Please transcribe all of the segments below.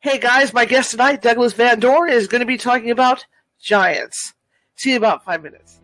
Hey guys, my guest tonight, Douglas Van Dorn, is going to be talking about giants. See you in about 5 minutes.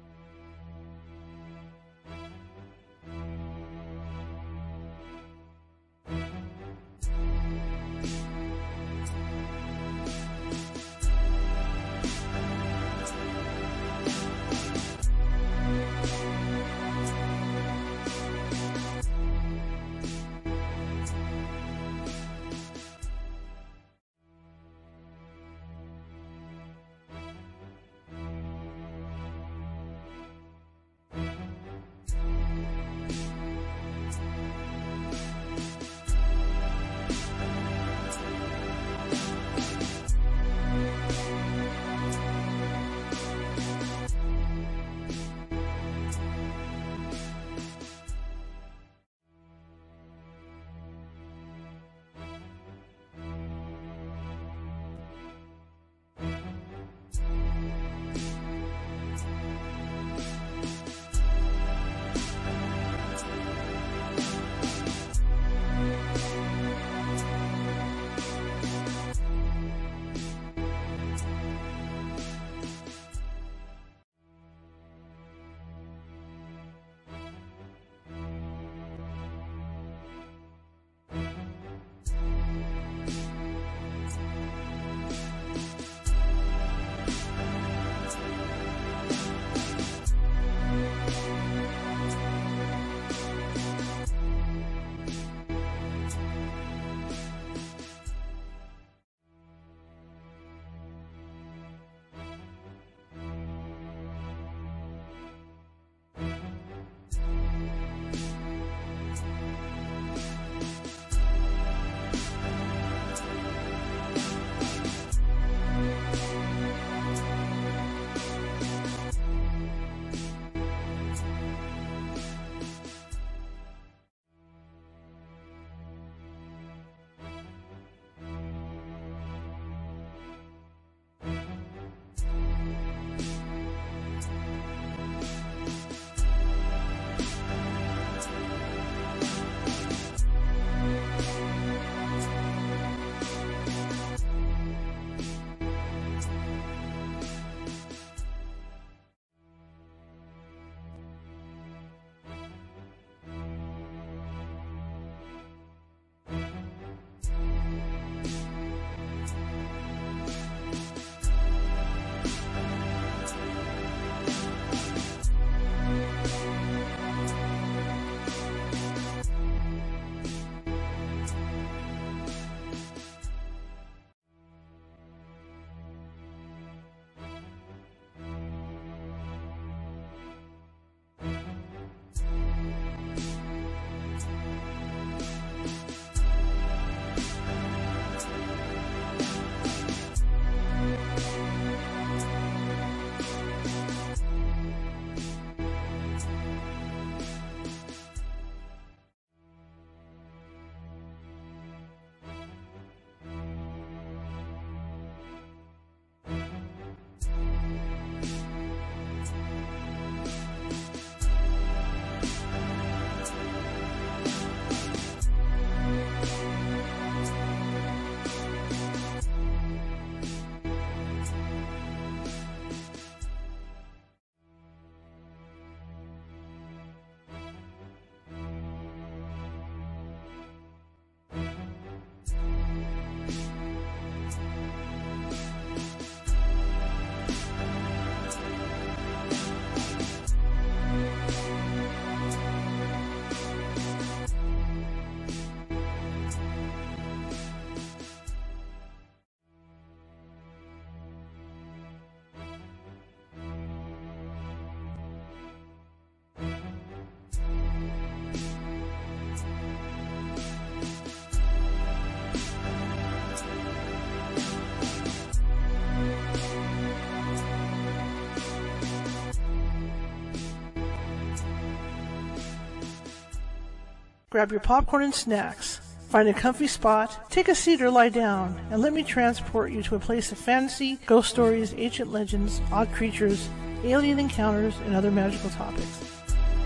Grab your popcorn and snacks. Find a comfy spot, take a seat or lie down, and let me transport you to a place of fantasy, ghost stories, ancient legends, odd creatures, alien encounters, and other magical topics.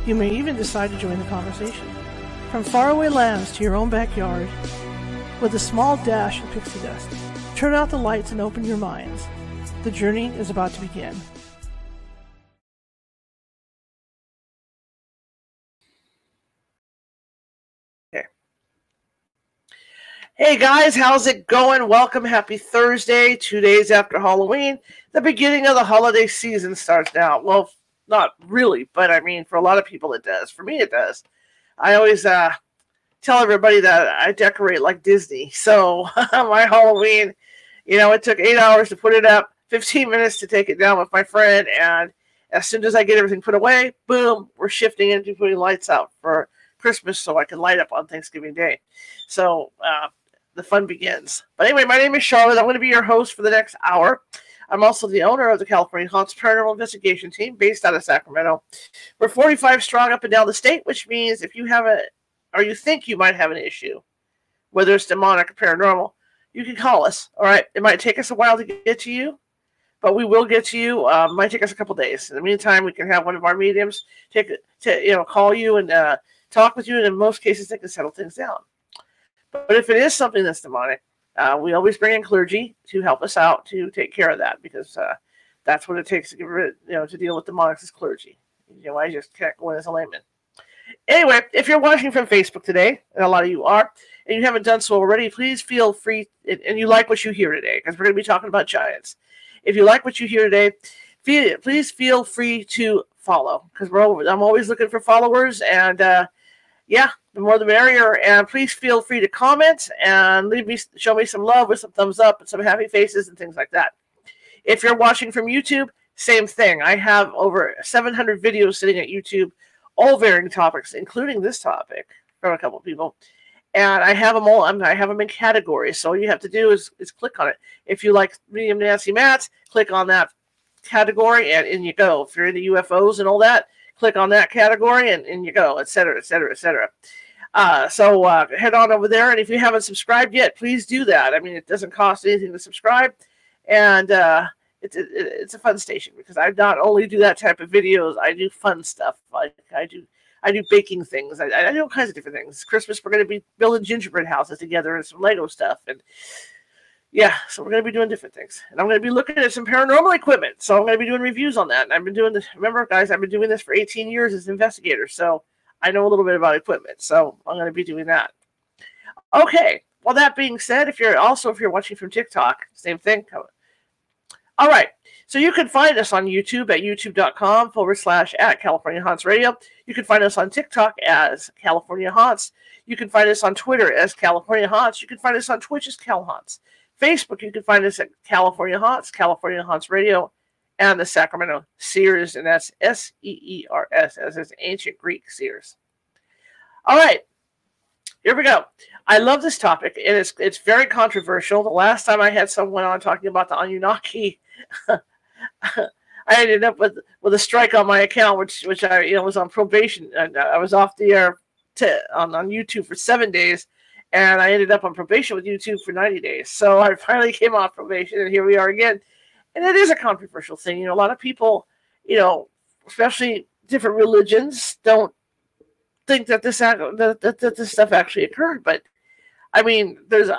You may even decide to join the conversation. From faraway lands to your own backyard, with a small dash of pixie dust. Turn out the lights and open your minds. The journey is about to begin. Hey guys, how's it going? Welcome. Happy Thursday, 2 days after Halloween. The beginning of the holiday season starts now. Well, not really, but I mean, for a lot of people it does. For me, it does. I always tell everybody that I decorate like Disney. So my Halloween, it took 8 hours to put it up, 15 minutes to take it down with my friend, and as soon as I get everything put away, boom, we're shifting into putting lights out for Christmas so I can light up on Thanksgiving Day. So, the fun begins. But anyway, my name is Charlotte. I'm going to be your host for the next hour. I'm also the owner of the California Haunts Paranormal Investigation Team based out of Sacramento. We're 45 strong up and down the state, which means if you have or you think you might have an issue, whether it's demonic or paranormal, you can call us. All right. It might take us a while to get to you, but we will get to you. It might take us a couple days. In the meantime, we can have one of our mediums call you and talk with you, and in most cases, they can settle things down. But if it is something that's demonic, we always bring in clergy to help us out to take care of that, because that's what it takes to get rid, to deal with demonics is clergy. I just can't go in as a layman. Anyway, if you're watching from Facebook today, and a lot of you are, and you haven't done so already, please feel free, and you like what you hear today, because we're going to be talking about giants. If you like what you hear today, please feel free to follow, because I'm always looking for followers, and the more the merrier. And please feel free to comment and show me some love with some thumbs up and some happy faces and things like that. If you're watching from YouTube, same thing. I have over 700 videos sitting at YouTube, all varying topics, including this topic from a couple of people. And I have them all. I have them in categories. So all you have to do is click on it. If you like Medium Nancy Matz, click on that category and in you go. If you're into UFOs and all that, click on that category and in you go, et cetera, et cetera, et cetera. So head on over there, and if you haven't subscribed yet, please do that. I mean, it doesn't cost anything to subscribe, and it's a fun station, because I not only do that type of videos, I do fun stuff. Like I do baking things. I do all kinds of different things. Christmas, we're going to be building gingerbread houses together and some Lego stuff, and yeah, so we're going to be doing different things. And I'm going to be looking at some paranormal equipment. So I'm going to be doing reviews on that. And I've been doing this. Remember, guys, I've been doing this for 18 years as an investigator. So I know a little bit about equipment. So I'm going to be doing that. Okay. Well, that being said, if you're watching from TikTok, same thing. All right. So you can find us on YouTube at youtube.com/@California Haunts Radio. You can find us on TikTok as California Haunts. You can find us on Twitter as California Haunts. You can find us on Twitch as Cal Haunts. Facebook, you can find us at California Haunts Radio, and the Sacramento Seers, and that's Seers, as is ancient Greek Seers. All right, here we go. I love this topic, and it's very controversial. The last time I had someone on talking about the Anunnaki, I ended up with a strike on my account, which I was on probation, and I was off the air on YouTube for 7 days. And I ended up on probation with YouTube for 90 days. So I finally came off probation, and here we are again. And it is a controversial thing. A lot of people, especially different religions, don't think that this stuff actually occurred. But, I mean, there's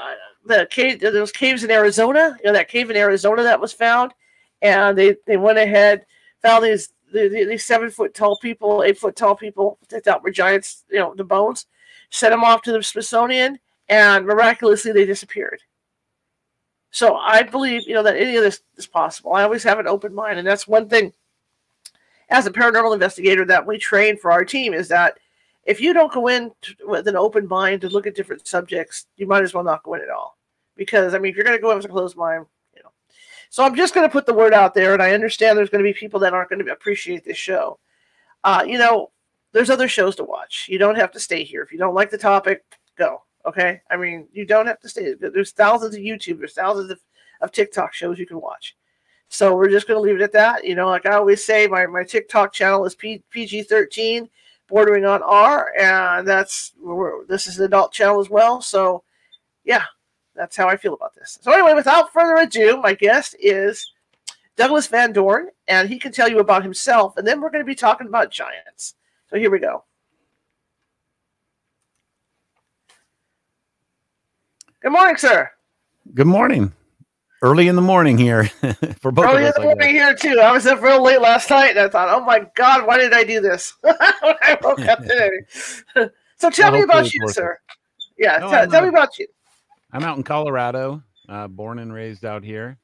those caves in Arizona, that cave in Arizona that was found. And they went ahead, found these 7-foot tall people, 8-foot tall people that thought were giants, the bones. Sent them off to the Smithsonian, and miraculously they disappeared. So I believe, that any of this is possible. I always have an open mind, and that's one thing as a paranormal investigator that we train for our team, is that if you don't go in with an open mind to look at different subjects, you might as well not go in at all. Because, if you're going to go in with a closed mind, So I'm just going to put the word out there, and I understand there's going to be people that aren't going to appreciate this show. There's other shows to watch. You don't have to stay here. If you don't like the topic, go. Okay? You don't have to stay. There's thousands of YouTube. There's thousands of TikTok shows you can watch. So we're just going to leave it at that. Like I always say, my TikTok channel is PG-13, bordering on R, and this is an adult channel as well. So, yeah, that's how I feel about this. So anyway, without further ado, my guest is Douglas Van Dorn, and he can tell you about himself, and then we're going to be talking about giants. So here we go. Good morning, sir. Good morning. early in the morning here for both Early of in us. the morning here too. I was up real late last night, and I thought, "Oh my God, why did I do this?" when I woke up today. So tell me about you, sir. Yeah, tell me about you. I'm out in Colorado, born and raised out here.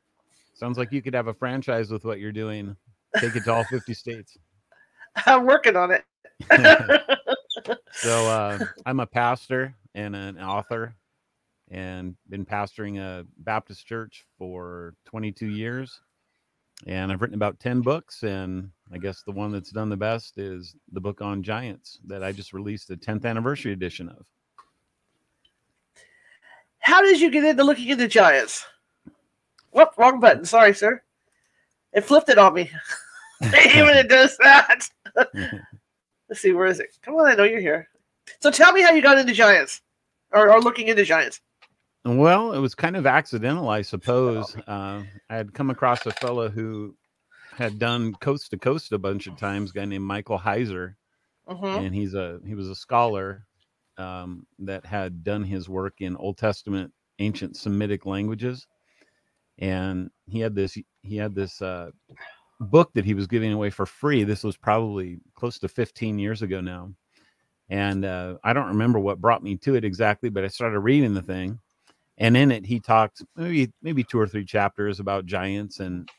Sounds like you could have a franchise with what you're doing. Take it to all 50 states. I'm working on it. So I'm a pastor and an author, and been pastoring a Baptist church for 22 years. And I've written about 10 books, and I guess the one that's done the best is the book on giants that I just released the 10th anniversary edition of. How did you get into looking into giants? Whoop, wrong button. Sorry, sir. It flipped it on me. Even it does that. Let's see, where is it? Come on, I know you're here. So tell me how you got into giants, or looking into giants. Well, it was kind of accidental, I suppose. I had come across a fellow who had done Coast to Coast a bunch of times, a guy named Michael Heiser. And he was a scholar that had done his work in Old Testament ancient Semitic languages. And he had this book that he was giving away for free. This was probably close to 15 years ago now. And I don't remember what brought me to it exactly, but I started reading the thing. And in it, he talked maybe 2 or 3 chapters about giants and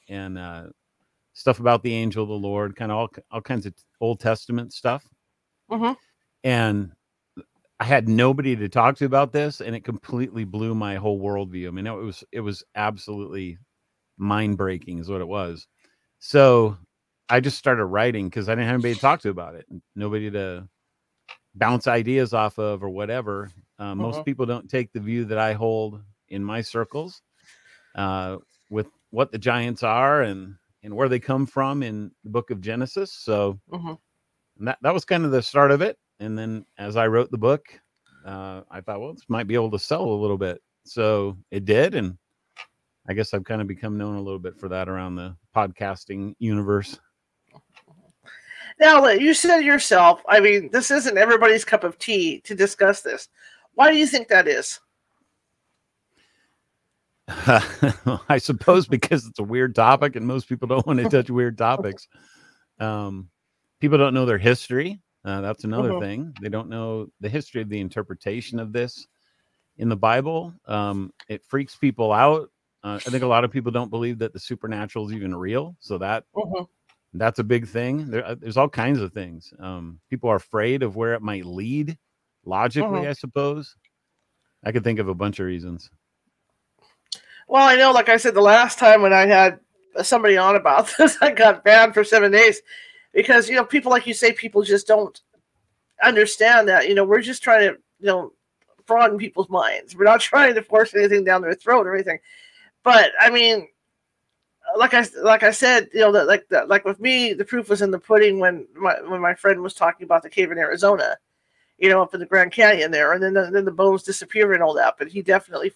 stuff about the angel of the Lord, kind of all kinds of Old Testament stuff. And I had nobody to talk to about this, and it completely blew my whole worldview. I mean, it was absolutely mind-breaking is what it was. So I just started writing because I didn't have anybody to talk to about it, nobody to bounce ideas off of or whatever. Most people don't take the view that I hold in my circles with what the giants are and where they come from in the book of Genesis. So that was kind of the start of it. And then as I wrote the book, I thought, well, this might be able to sell a little bit. So it did. And I guess I've kind of become known a little bit for that around the podcasting universe. Now, you said yourself, I mean, this isn't everybody's cup of tea to discuss this. Why do you think that is? I suppose because it's a weird topic and most people don't want to touch weird topics. People don't know their history. That's another thing. They don't know the history of the interpretation of this in the Bible. It freaks people out. I think a lot of people don't believe that the supernatural is even real. So that's a big thing. There's all kinds of things. People are afraid of where it might lead logically, I suppose. I could think of a bunch of reasons. Well, I know, like I said, the last time when I had somebody on about this, I got banned for 7 days because, people, like you say, people just don't understand that, we're just trying to, broaden people's minds. We're not trying to force anything down their throat or anything. But I mean, like I said, like with me, the proof was in the pudding when my friend was talking about the cave in Arizona, up in the Grand Canyon there, and then the bones disappear and all that. But he definitely,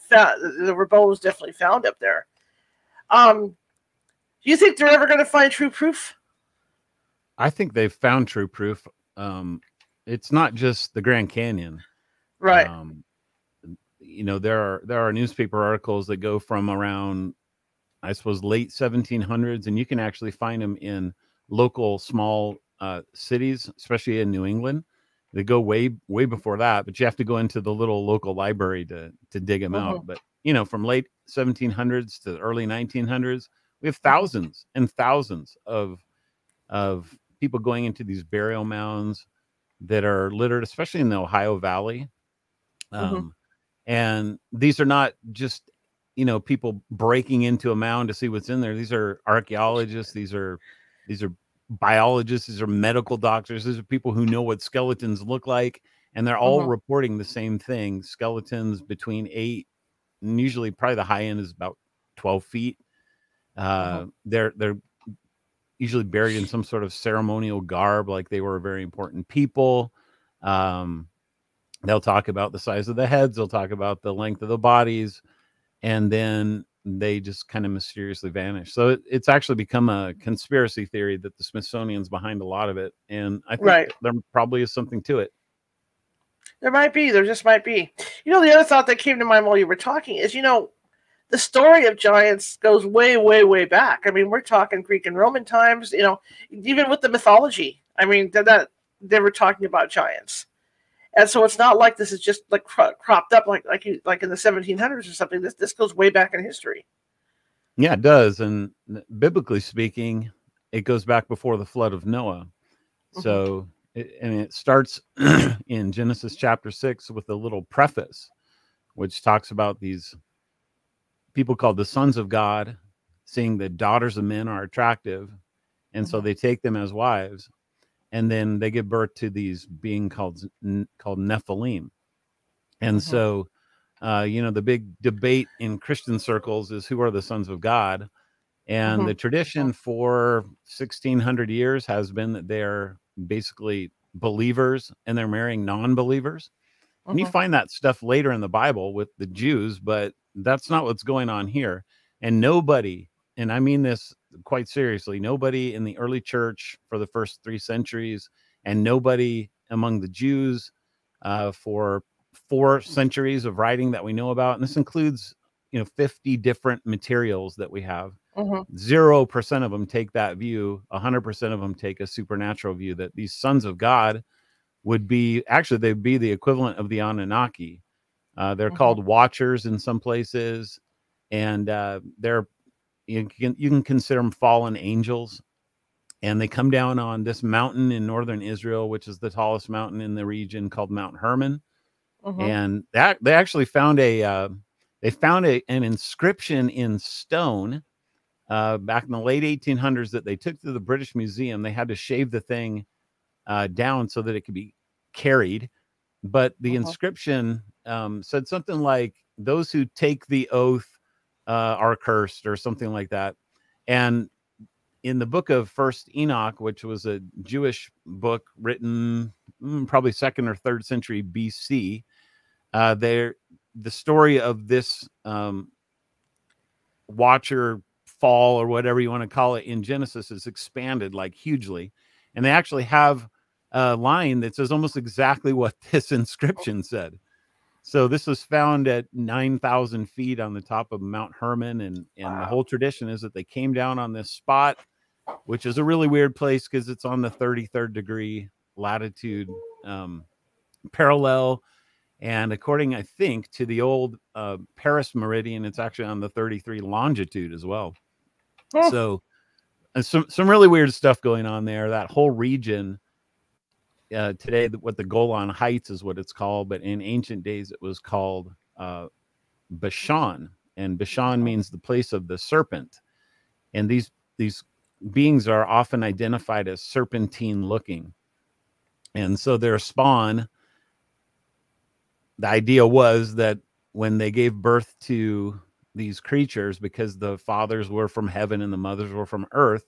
found there were bones definitely found up there. Do you think they're ever going to find true proof? I think they've found true proof. It's not just the Grand Canyon, right? There are newspaper articles that go from around, I suppose, late 1700s, and you can actually find them in local small cities, especially in New England. They go way before that, but you have to go into the little local library to dig them out. But from late 1700s to the early 1900s, we have thousands and thousands of people going into these burial mounds that are littered, especially in the Ohio Valley. And these are not just people breaking into a mound to see what's in there. These are archaeologists. These are biologists. These are medical doctors. These are people who know what skeletons look like, and they're all reporting the same thing: skeletons between 8 and usually probably the high end is about 12 feet. They're usually buried in some sort of ceremonial garb, like they were very important people. They'll talk about the size of the heads. They'll talk about the length of the bodies. And then they just kind of mysteriously vanish. So it's actually become a conspiracy theory that the Smithsonian's behind a lot of it. And I think there probably is something to it. There might be. There just might be. The other thought that came to mind while you were talking is, the the story of giants goes way, way, way back. I mean, we're talking Greek and Roman times. Even with the mythology. I mean, that they were talking about giants. And so it's not like this is just like cropped up like in the 1700s or something. This goes way back in history. Yeah, it does. And biblically speaking, it goes back before the flood of Noah. So, it starts in Genesis chapter 6 with a little preface, which talks about these people called the sons of God, seeing that daughters of men are attractive. And so they take them as wives. And then they give birth to these beings called Nephilim. And so, the big debate in Christian circles is who are the sons of God. And the tradition for 1600 years has been that they're basically believers and they're marrying non-believers. And you find that stuff later in the Bible with the Jews, but that's not what's going on here. And nobody, and I mean this quite seriously, nobody in the early church for the first 3 centuries and nobody among the Jews for 4 centuries of writing that we know about, and this includes 50 different materials that we have. 0% of them take that view. 100% of them take a supernatural view that these sons of God would be, actually they'd be the equivalent of the Anunnaki. They're called watchers in some places, and you can consider them fallen angels. And they come down on this mountain in northern Israel, which is the tallest mountain in the region, called Mount Hermon. And that they actually found an inscription in stone back in the late 1800s that they took to the British Museum. They had to shave the thing down so that it could be carried. But the inscription said something like, "Those who take the oath are cursed," or something like that. And in the book of First Enoch, which was a Jewish book written probably 2nd or 3rd century BC, the story of this watcher fall, or whatever you want to call it, in Genesis is expanded like hugely. And they actually have a line that says almost exactly what this inscription said. So this was found at 9,000 feet on the top of Mount Hermon. And the whole tradition is that they came down on this spot, which is a really weird place because it's on the 33rd degree latitude parallel. And according, I think, to the old Paris meridian, it's actually on the 33 longitude as well. So some really weird stuff going on there. That whole region today, what the Golan Heights is what it's called, but in ancient days it was called Bashan, and Bashan means the place of the serpent. And these beings are often identified as serpentine looking, and so their spawn. The idea was that when they gave birth to these creatures, because the fathers were from heaven and the mothers were from earth,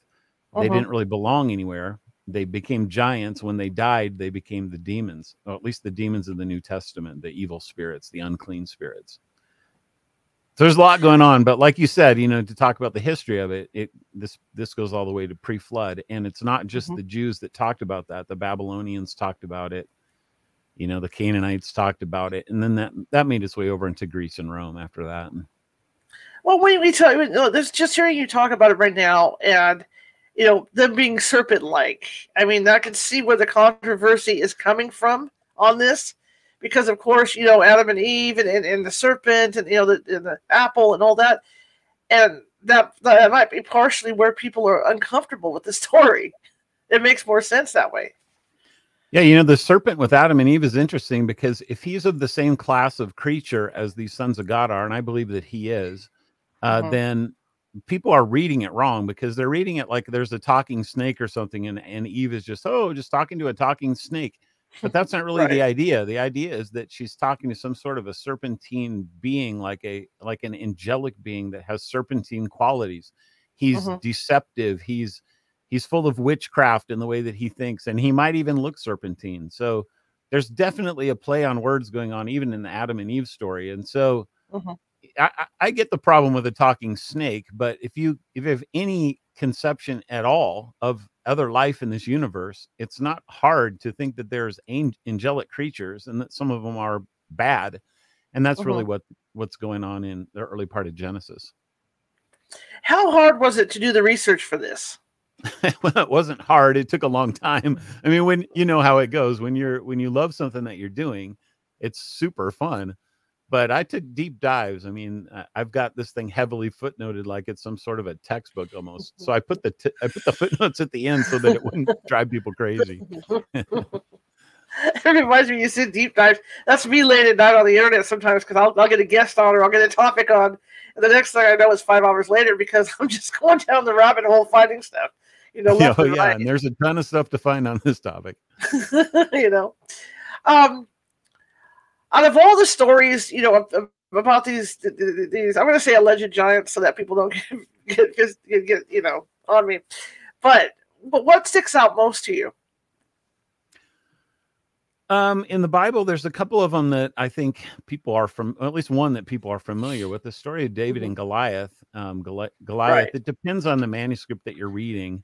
they didn't really belong anywhere. They became giants. When they died, they became the demons, or at least the demons of the New Testament, the evil spirits, the unclean spirits. So there's a lot going on, but like you said, to talk about the history of it, this goes all the way to pre-flood, and it's not just the Jews that talked about that. The Babylonians talked about it. The Canaanites talked about it, and then that made its way over into Greece and Rome after that. Well, when we tell you, there's just hearing you talk about it right now, and them being serpent-like. I mean, I can see where the controversy is coming from on this, because of course, Adam and Eve and the serpent and the apple and all that, and that might be partially where people are uncomfortable with the story. It makes more sense that way. Yeah, the serpent with Adam and Eve is interesting, because if he's of the same class of creature as these sons of God are, and I believe that he is, then people are reading it wrong, because they're reading it like there's a talking snake or something, and Eve is just talking to a talking snake. But that's not really the idea. The idea is that she's talking to some sort of a serpentine being, like an angelic being that has serpentine qualities. He's deceptive. He's full of witchcraft in the way that he thinks, and he might even look serpentine. So there's definitely a play on words going on, even in the Adam and Eve story. And so I get the problem with a talking snake, but if you have any conception at all of other life in this universe, it's not hard to think that there's angelic creatures and that some of them are bad. And that's really what what's going on in the early part of Genesis. How hard was it to do the research for this? Well, it wasn't hard. It took a long time. I mean, when you know how it goes, when you love something that you're doing, it's super fun. But I took deep dives. I mean, I've got this thing heavily footnoted, like it's some sort of a textbook almost. So I put the footnotes at the end so that it wouldn't drive people crazy. It reminds me, you said deep dives. That's me late at night on the internet sometimes, because I'll get a guest on or I'll get a topic on, and the next thing I know is 5 hours later because I'm just going down the rabbit hole finding stuff. Left and right. And there's a ton of stuff to find on this topic. Out of all the stories, about these, I'm going to say alleged giants so that people don't get on me. But what sticks out most to you? In the Bible, there's a couple of them that I think people are at least one that people are familiar with. The story of David and Goliath. Goliath. Right. It depends on the manuscript that you're reading.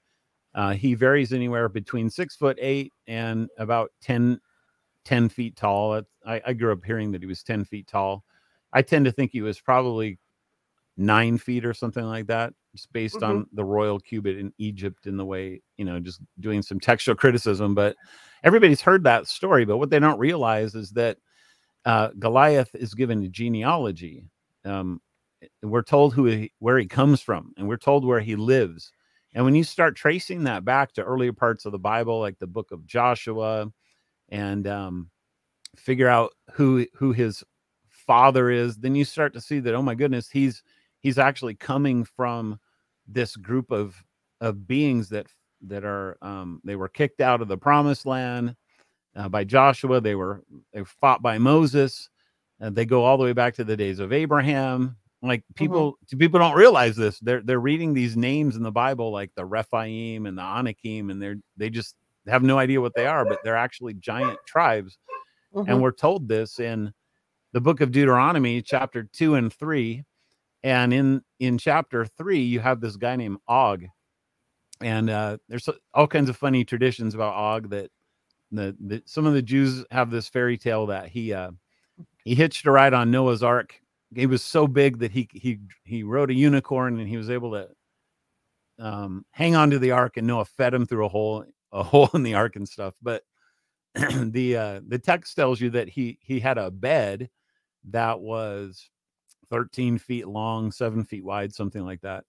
He varies anywhere between 6'8" and about 10 feet tall. I grew up hearing that he was 10 feet tall. I tend to think he was probably 9 feet or something like that, just based on the royal cubit in Egypt and the way, just doing some textual criticism. But everybody's heard that story. But what they don't realize is that Goliath is given a genealogy. We're told where he comes from, and we're told where he lives. And when you start tracing that back to earlier parts of the Bible, like the book of Joshua, and figure out who his father is, then you start to see that, oh my goodness, he's actually coming from this group of beings that are they were kicked out of the promised land by Joshua. They were fought by Moses. They go all the way back to the days of Abraham. Like people don't realize this. They're reading these names in the Bible, like the Rephaim and the Anakim, and they just have no idea what they are, but they're actually giant tribes. And we're told this in the book of Deuteronomy, chapter 2 and 3. And in chapter 3, you have this guy named Og. And there's all kinds of funny traditions about Og, that some of the Jews have this fairy tale that he hitched a ride on Noah's Ark. He was so big that he rode a unicorn, and he was able to hang on to the ark, and Noah fed him through a hole in the ark and stuff. But the text tells you that he had a bed that was 13 feet long, 7 feet wide, something like that.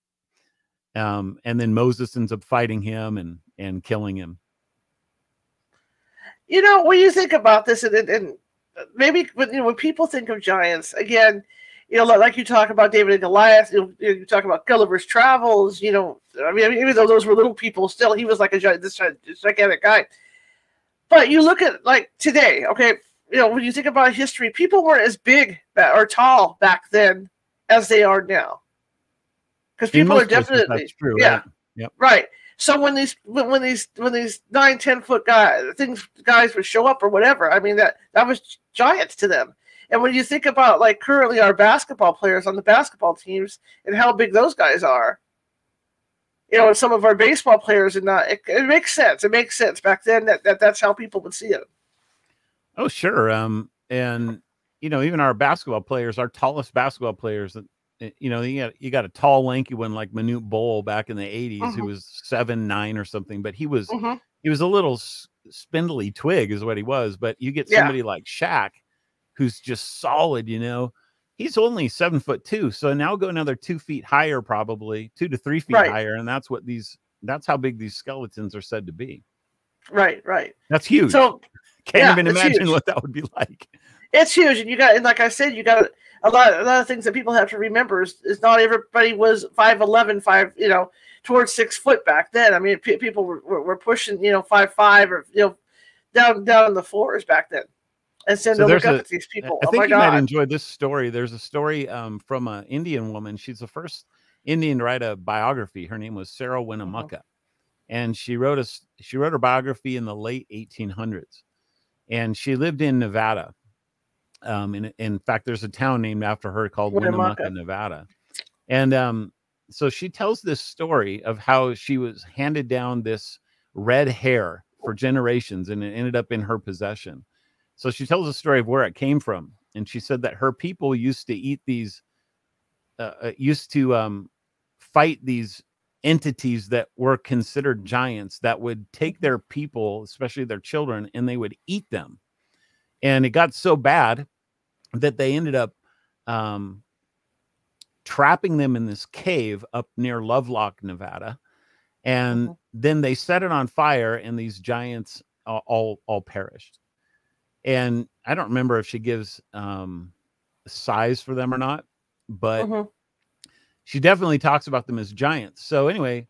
And then Moses ends up fighting him and killing him. When you think about this, and maybe when people think of giants, again, like you talk about David and Goliath, you talk about Gulliver's Travels, even though those were little people, still he was like this gigantic guy. But you look at like today, okay, when you think about history, people weren't as big or tall back then as they are now. Because people are definitely, that's true, yeah, right? Yep. Right. So when these 9-10 foot guys would show up or whatever, I mean that was giants to them. And when you think about like currently our basketball players on the basketball teams and how big those guys are, and some of our baseball players and not, it makes sense. It makes sense back then that's how people would see it. Oh, sure. And even our basketball players, our tallest basketball players, you got a tall, lanky one like Manute Bol back in the 80s, who was 7'9" or something, but he was a little spindly twig is what he was. But you get somebody like Shaq, who's just solid, he's only 7'2". So now go another 2 feet higher, probably 2 to 3 feet higher. And that's how big these skeletons are said to be. Right. That's huge. So can't even imagine what that would be like. It's huge. And like I said, you got a lot of things that people have to remember is not everybody was 5'11", towards 6 foot back then. I mean, people were pushing, 5'5" or, down in the floors back then. And send to look up at these people. I think you might enjoy this story. There's a story from an Indian woman. She's the first Indian to write a biography. Her name was Sarah Winnemucca, and she wrote her biography in the late 1800s. And she lived in Nevada. In fact, there's a town named after her called Winnemucca, Nevada. And so she tells this story of how she was handed down this red hair for generations, and it ended up in her possession. So she tells a story of where it came from. and she said that her people used to eat these, used to fight these entities that were considered giants that would take their people, especially their children, and they would eat them. And it got so bad that they ended up trapping them in this cave up near Lovelock, Nevada. And then they set it on fire, and these giants all perished. And I don't remember if she gives size for them or not, but she definitely talks about them as giants. So anyway,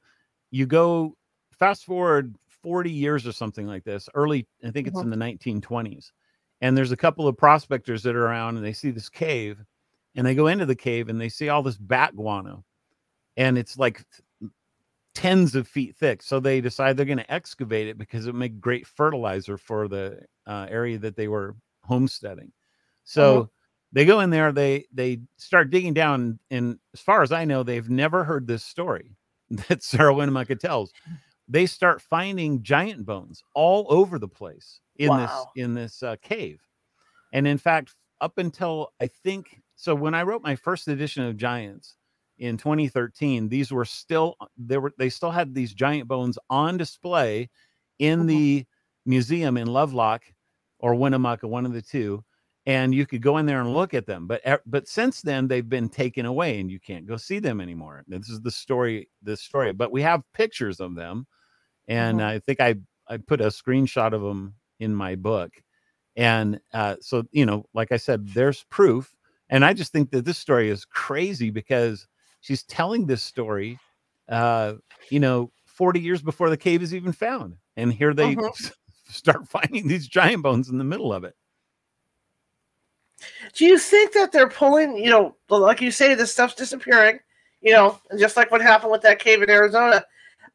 you go fast forward 40 years or something like this, early, I think it's in the 1920s. And there's a couple of prospectors that are around, and they see this cave, and they go into the cave, and they see all this bat guano, and it's like tens of feet thick. So they decide they're going to excavate it because it would make great fertilizer for the area that they were homesteading. So they go in there, they start digging down, and as far as I know, they've never heard this story that Sarah Winnemucca tells. They start finding giant bones all over the place in this cave. And in fact, up until I think so, when I wrote my first edition of Giants in 2013, these were still they still had these giant bones on display in the museum in Lovelock or Winnemucca, one of the two, and you could go in there and look at them. But since then, they've been taken away, and you can't go see them anymore. This is the story. But we have pictures of them, and I think I put a screenshot of them in my book. And so, you know, like I said, there's proof. And I just think that this story is crazy because she's telling this story, you know, 40 years before the cave is even found. And here they start finding these giant bones in the middle of it. Do you think that they're pulling, you know, like you say, this stuff's disappearing, you know, just like what happened with that cave in Arizona?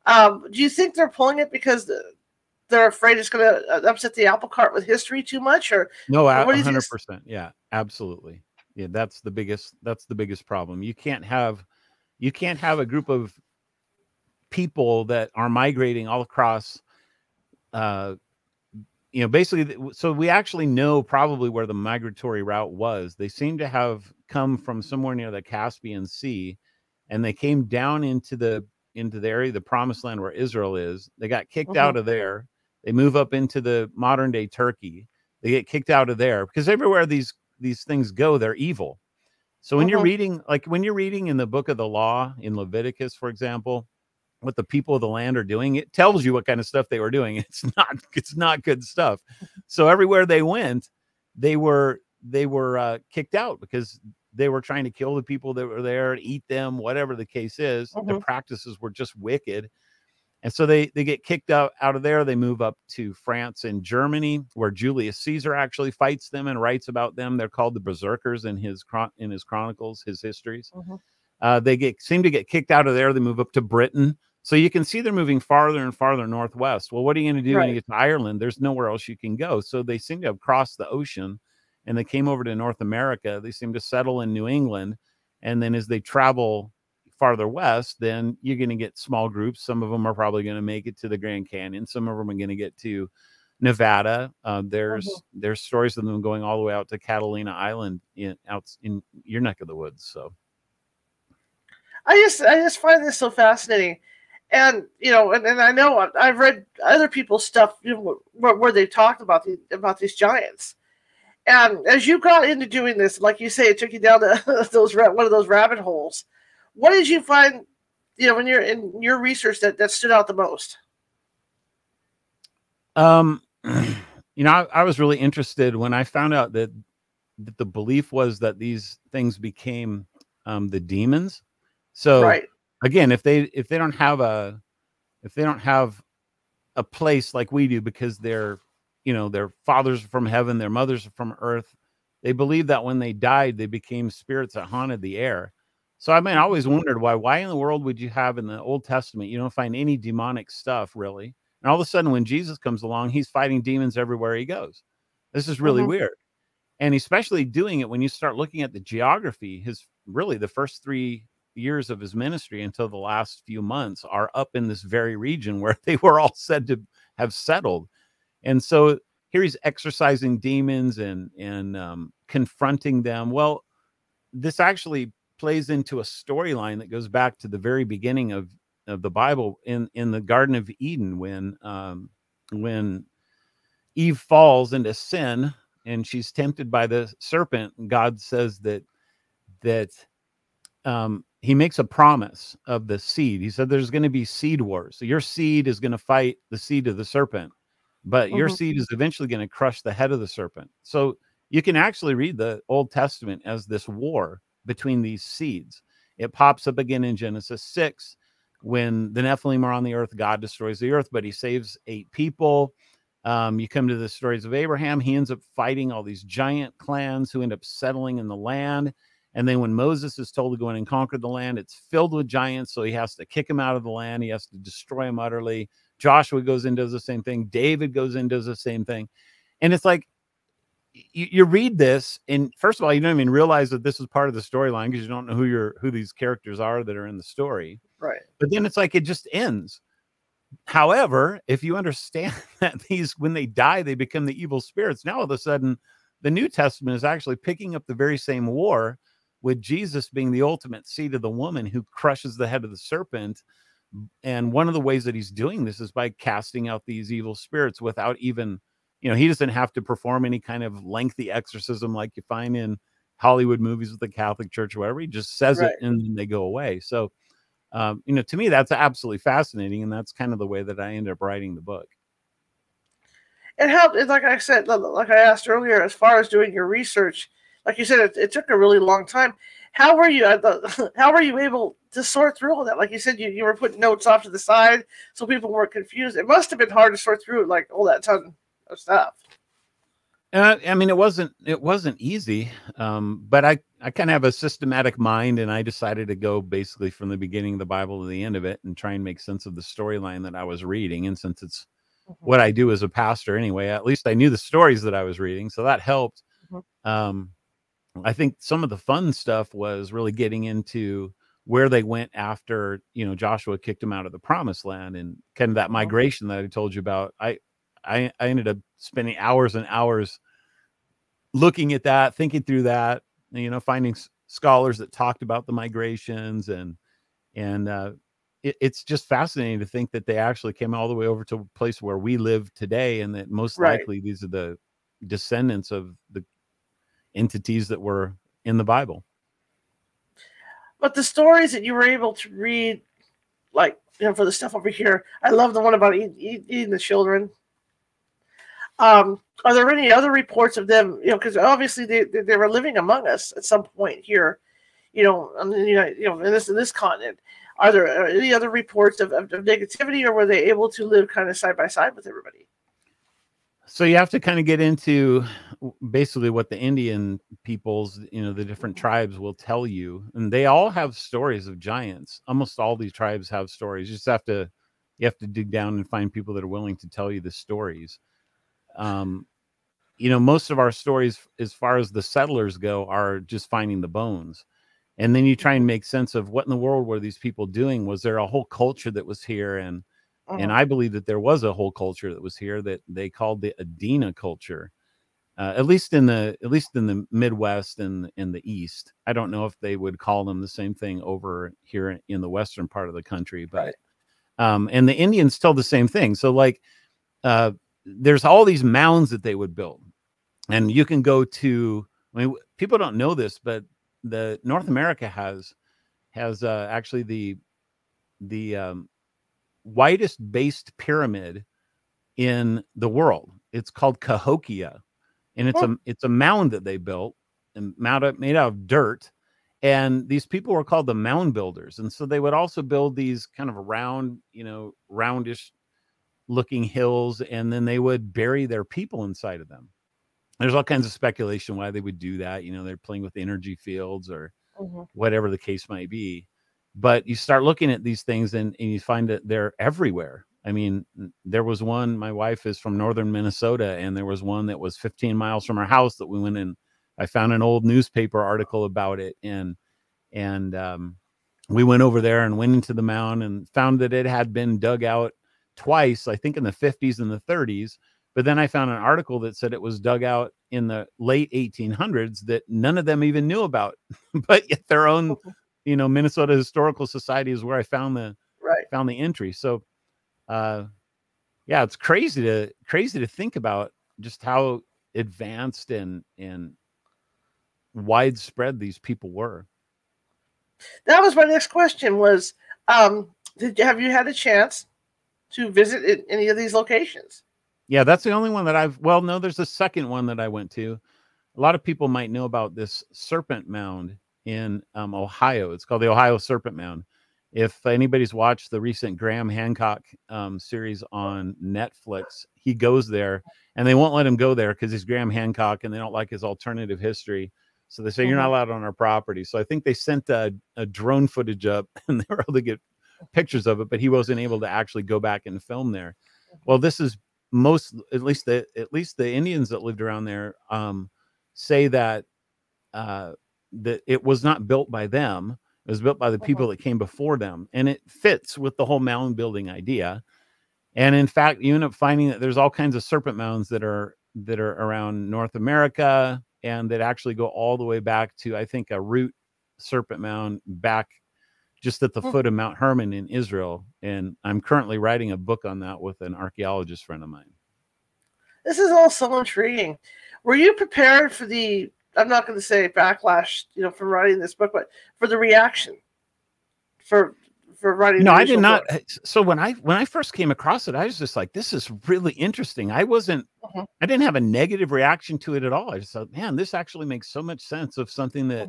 Do you think they're pulling it because they're afraid it's going to upset the apple cart with history too much? Or no, 100%. Yeah, absolutely. Yeah, that's the biggest problem. You can't have a group of people that are migrating all across, you know, basically. So we actually know probably where the migratory route was. They seem to have come from somewhere near the Caspian Sea, and they came down into the area, the promised land where Israel is. They got kicked out of there. They move up into the modern day Turkey. They get kicked out of there because everywhere these things go, they're evil. So when you're reading, in the book of the law in Leviticus, for example, what the people of the land are doing, it tells you what kind of stuff they were doing. It's not good stuff. So everywhere they went, they were kicked out because they were trying to kill the people that were there, eat them, whatever the case is. The practices were just wicked. And so they get kicked out of there. They move up to France and Germany, where Julius Caesar actually fights them and writes about them. They're called the Berserkers in his chronicles, his histories. They seem to get kicked out of there. They move up to Britain. So you can see they're moving farther and farther northwest. Well, what are you going to do when you get to Ireland? There's nowhere else you can go. So they seem to have crossed the ocean, and they came over to North America. They seem to settle in New England. And then as they travel farther west, then you're going to get small groups. Some of them are probably going to make it to the Grand Canyon. Some of them are going to get to Nevada. There's stories of them going all the way out to Catalina Island out in your neck of the woods. So I just find this so fascinating. And, you know, and I know I've read other people's stuff, you know, where they talked about these giants. And as you got into doing this, like you say, it took you down to one of those rabbit holes. What did you find, you know, when you're in your research that stood out the most? You know, I was really interested when I found out that the belief was that these things became the demons. So again, if they don't have a place like we do, because they're, you know, their fathers are from heaven, their mothers are from earth, they believe that when they died, they became spirits that haunted the air. So I mean, I always wondered why in the world would you have in the Old Testament, you don't find any demonic stuff really. And all of a sudden when Jesus comes along, he's fighting demons everywhere he goes. This is really weird. And especially doing it when you start looking at the geography, the first 3 years of his ministry until the last few months are up in this very region where they were all said to have settled. And so here he's exorcising demons and confronting them. Well, this actually plays into a storyline that goes back to the very beginning of the Bible in the Garden of Eden, when Eve falls into sin and she's tempted by the serpent. God says that he makes a promise of the seed. He said there's going to be seed wars. So your seed is going to fight the seed of the serpent, but your seed is eventually going to crush the head of the serpent. So you can actually read the Old Testament as this war between these seeds. It pops up again in Genesis 6 when the Nephilim are on the earth. God destroys the earth, but he saves 8 people. You come to the stories of Abraham. He ends up fighting all these giant clans who end up settling in the land. And then when Moses is told to go in and conquer the land, it's filled with giants. So he has to kick them out of the land. He has to destroy them utterly. Joshua goes in, does the same thing. David goes in, does the same thing. And it's like, you read this, and first of all, you don't even realize that this is part of the storyline because you don't know who these characters are that are in the story. Right. But then it's like it just ends. However, if you understand that when they die, they become the evil spirits. Now all of a sudden, the New Testament is actually picking up the very same war, with Jesus being the ultimate seed of the woman who crushes the head of the serpent. And one of the ways that he's doing this is by casting out these evil spirits without even, he doesn't have to perform any kind of lengthy exorcism like you find in Hollywood movies with the Catholic Church or whatever. He just says it and then they go away. So, to me, that's absolutely fascinating. And that's kind of the way that I ended up writing the book. And how, like I said, like I asked earlier, as far as doing your research, like you said, it took a really long time. How were you able to sort through all that? Like you said, you were putting notes off to the side so people weren't confused. It must have been hard to sort through like all that ton of stuff. I mean, it wasn't easy, but I kind of have a systematic mind, and I decided to go basically from the beginning of the Bible to the end of it and try and make sense of the storyline that I was reading. And since it's what I do as a pastor anyway, at least I knew the stories that I was reading, so that helped. I think some of the fun stuff was really getting into where they went after, Joshua kicked them out of the promised land, and kind of that migration that I told you about. I ended up spending hours and hours looking at that, thinking through that, finding scholars that talked about the migrations, and it's just fascinating to think that they actually came all the way over to a place where we live today, and that most likely these are the descendants of the entities that were in the Bible. But the stories that you were able to read, like, for the stuff over here, I love the one about eating the children. Are there any other reports of them? Because obviously they were living among us at some point here, in this continent. Are there any other reports of negativity, or were they able to live kind of side by side with everybody? So you have to kind of get into basically what the Indian peoples, the different tribes will tell you. And they all have stories of giants. Almost all these tribes have stories. You have to dig down and find people that are willing to tell you the stories. Most of our stories, as far as the settlers go, are just finding the bones. And then you try and make sense of what in the world were these people doing? Was there a whole culture that was here? And I believe that there was a whole culture that was here that they called the Adena culture, at least in the Midwest and in the East. I don't know if they would call them the same thing over here in the Western part of the country, but and the Indians tell the same thing. So like there's all these mounds that they would build, and you can go to. I mean, people don't know this, but the North America has actually the widest based pyramid in the world. It's called Cahokia, and it's a mound that they built and made out of dirt. And these people were called the mound builders, and so they would also build these kind of roundish looking hills, and then they would bury their people inside of them. There's all kinds of speculation why they would do that. They're playing with energy fields or whatever the case might be. But you start looking at these things and you find that they're everywhere. I mean, there was one, my wife is from northern Minnesota, and there was one that was 15 miles from our house that we went in. I found an old newspaper article about it. And we went over there and went into the mound and found that it had been dug out twice, I think in the 50s and the 30s. But then I found an article that said it was dug out in the late 1800s that none of them even knew about, but yet their own, Minnesota Historical Society is where I found the entry. So, yeah, it's crazy to think about just how advanced and widespread these people were. That was my next question. Was have you had a chance to visit any of these locations? Yeah, that's the only one that no, there's a second one that I went to. A lot of people might know about this serpent mound in Ohio. It's called the Ohio Serpent Mound. If anybody's watched the recent Graham Hancock series on Netflix, he goes there, and they won't let him go there because he's Graham Hancock, and they don't like his alternative history. So they say, you're not allowed on our property. So I think they sent a drone footage up, and they were able to get pictures of it, but he wasn't able to actually go back and film there. Well, this is at least the Indians that lived around there say that that it was not built by them. It was built by the people that came before them, and it fits with the whole mound building idea. And in fact, you end up finding that there's all kinds of serpent mounds that are around North America, and that actually go all the way back to, I think, a root serpent mound back just at the foot of Mount Hermon in Israel. And I'm currently writing a book on that with an archaeologist friend of mine. This is all so intriguing. Were you prepared for the, I'm not going to say backlash, from writing this book, but for the reaction for writing? No, I did not. So when I first came across it, I was just like, this is really interesting. I didn't have a negative reaction to it at all. I just thought, man, this actually makes so much sense of something that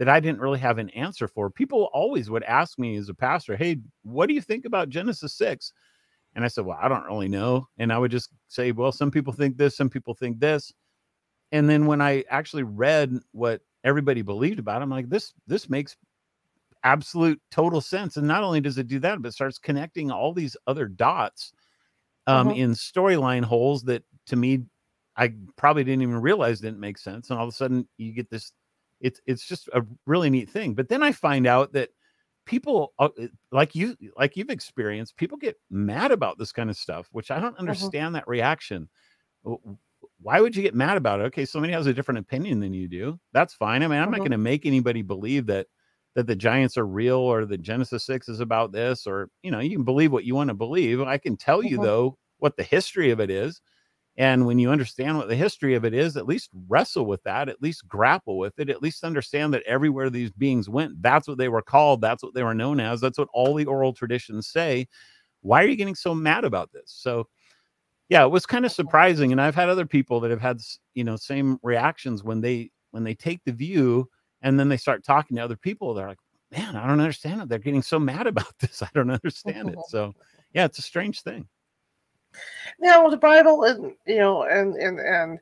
I didn't really have an answer for. People always would ask me as a pastor, hey, what do you think about Genesis 6? And I said, well, I don't really know. And I would just say, well, some people think this, some people think this. And then when I actually read what everybody believed about it, I'm like, this makes absolute total sense. And not only does it do that, but it starts connecting all these other dots in storyline holes that, to me, I probably didn't even realize didn't make sense. And all of a sudden you get this, it's just a really neat thing. But then I find out that people like you've experienced, people get mad about this kind of stuff, which I don't understand that reaction. Why would you get mad about it? Okay, somebody has a different opinion than you do. That's fine. I mean, I'm not going to make anybody believe that the giants are real, or that Genesis 6 is about this, or, you can believe what you want to believe. I can tell you, though, what the history of it is. And when you understand what the history of it is, at least wrestle with that, at least grapple with it, at least understand that everywhere these beings went, that's what they were called. That's what they were known as. That's what all the oral traditions say. Why are you getting so mad about this? So, yeah, it was kind of surprising. And I've had other people that have had, same reactions when they take the view and then they start talking to other people. They're like, man, I don't understand it. They're getting so mad about this. I don't understand it. So, yeah, it's a strange thing. Now, the Bible and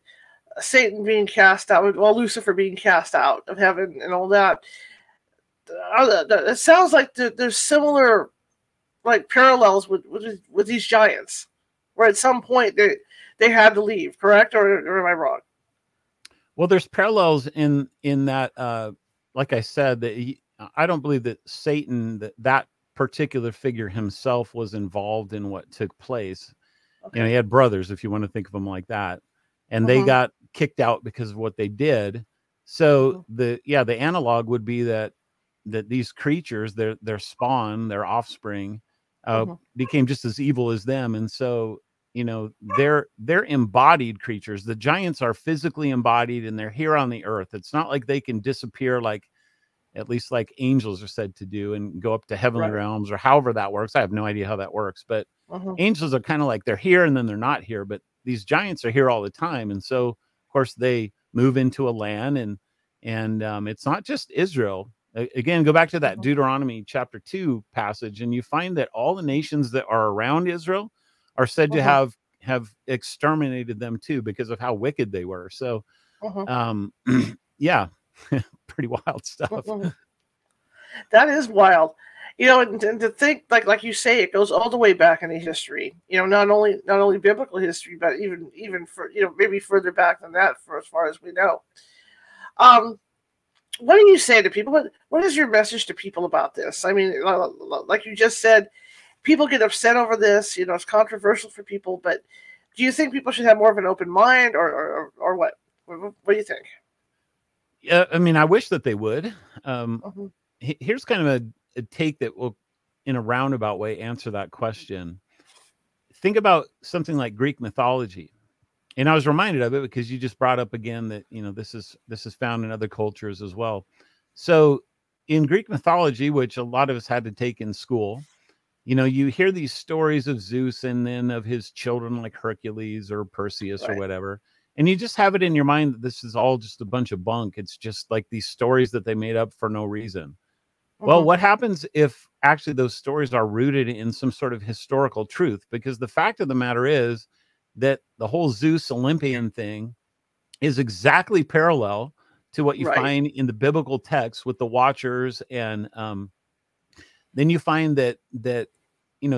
Satan being cast out, well, Lucifer being cast out of heaven and all that, it sounds like there's similar, like, parallels with these giants, where at some point they had to leave, correct? Or am I wrong? Well, there's parallels in that, like I said, that I don't believe that Satan, that particular figure himself, was involved in what took place. Okay. He had brothers, if you want to think of them like that, and they got kicked out because of what they did. So the analog would be that these creatures, their spawn, their offspring, became just as evil as them, and so they're embodied creatures. The giants are physically embodied, and they're here on the earth. It's not like they can disappear, at least like angels are said to do, and go up to heavenly realms, or however that works. I have no idea how that works, but angels are kind of like they're here and then they're not here. But these giants are here all the time, and so of course they move into a land, and it's not just Israel. Again, go back to that Deuteronomy chapter 2 passage, and you find that all the nations that are around Israel are said to have exterminated them too, because of how wicked they were. So, yeah, pretty wild stuff. That is wild. And to think, like you say, it goes all the way back into history. Not only biblical history, but even for maybe further back than that, for as far as we know. What do you say to people? What is your message to people about this? I mean, like you just said, people get upset over this. It's controversial for people, but do you think people should have more of an open mind, or what? What do you think? Yeah, I mean, I wish that they would. Mm-hmm. Here's kind of a take that will, in a roundabout way, answer that question. Think about something like Greek mythology. And I was reminded of it because you just brought up again that, this is found in other cultures as well. So in Greek mythology, which a lot of us had to take in school, you hear these stories of Zeus and then of his children like Hercules or Perseus or Right. whatever. And you just have it in your mind that this is all just a bunch of bunk. It's just like these stories that they made up for no reason. Well, what happens if actually those stories are rooted in some sort of historical truth? Because the fact of the matter is that the whole Zeus Olympian thing is exactly parallel to what you Right. find in the biblical text with the Watchers. And then you find that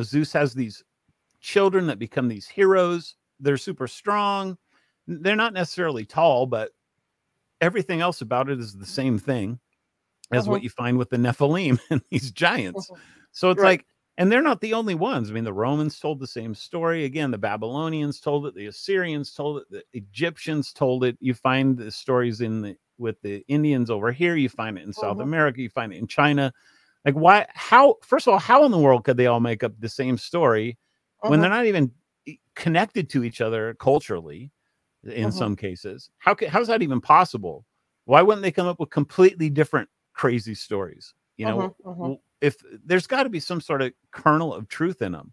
Zeus has these children that become these heroes. They're super strong. They're not necessarily tall, but everything else about it is the same thing as what you find with the Nephilim and these giants. So it's like, and they're not the only ones. I mean, the Romans told the same story. Again, the Babylonians told it, the Assyrians told it, the Egyptians told it. You find the stories with the Indians over here. You find it in South America. You find it in China. Like, why? How? First of all, how in the world could they all make up the same story when they're not even connected to each other culturally? In some cases, how's that even possible? Why wouldn't they come up with completely different crazy stories? If there's got to be some sort of kernel of truth in them.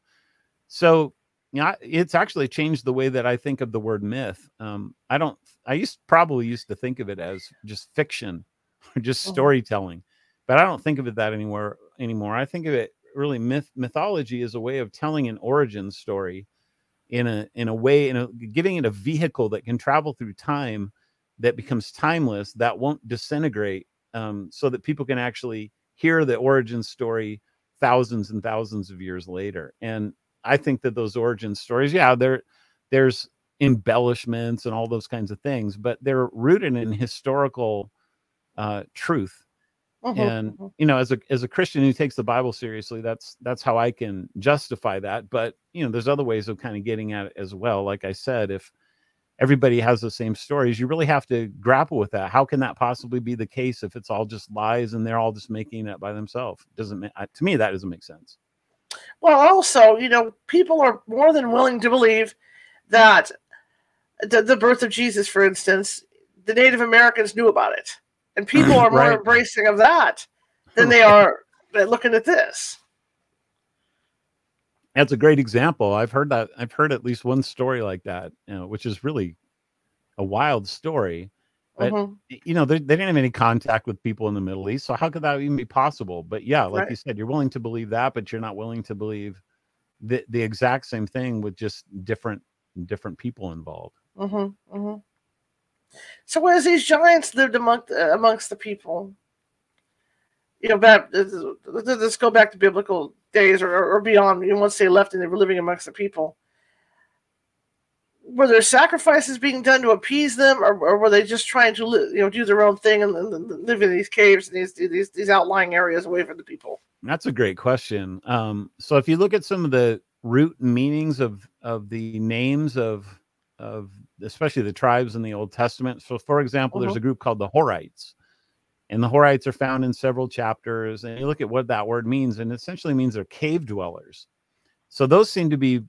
So it's actually changed the way that I think of the word myth. I used to think of it as just fiction or just storytelling, but I don't think of it that anymore. I think of it really mythology is a way of telling an origin story in a way, giving it a vehicle that can travel through time, that becomes timeless, that won't disintegrate, so that people can actually hear the origin story thousands and thousands of years later. And I think that those origin stories, there's embellishments and all those kinds of things, but they're rooted in historical truth. And as a Christian who takes the Bible seriously, that's how I can justify that. But there's other ways of kind of getting at it as well. Like I said, if everybody has the same stories, you really have to grapple with that. How can that possibly be the case if it's all just lies and they're all just making it by themselves? To me, that doesn't make sense. Well, also, people are more than willing to believe that the birth of Jesus, for instance, the Native Americans knew about it. And people are more embracing of that than they are looking at this. That's a great example. I've heard at least one story like that, which is really a wild story. But they didn't have any contact with people in the Middle East, so how could that even be possible? But yeah, like you said, you're willing to believe that, but you're not willing to believe the exact same thing with just different people involved. So as these giants lived amongst the people, let's go back to biblical days or beyond. Once they left and they were living amongst the people, were there sacrifices being done to appease them, or were they just trying to do their own thing and live in these caves and these outlying areas away from the people? That's a great question. So if you look at some of the root meanings of the names of especially the tribes in the Old Testament. So for example, there's a group called the Horites, and the Horites are found in several chapters, and you look at what that word means, and it essentially means they're cave dwellers. So those seem to be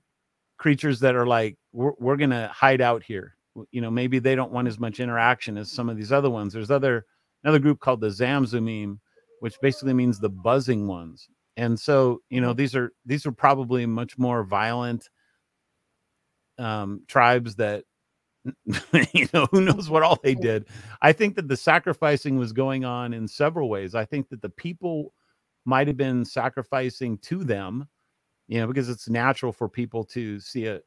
creatures that are like, we're going to hide out here. Maybe they don't want as much interaction as some of these other ones. There's another group called the Zamzumim, which basically means the buzzing ones. And so, these are probably much more violent tribes that, who knows what all they did. I think that the sacrificing was going on in several ways. I think that the people might have been sacrificing to them, because it's natural for people to see an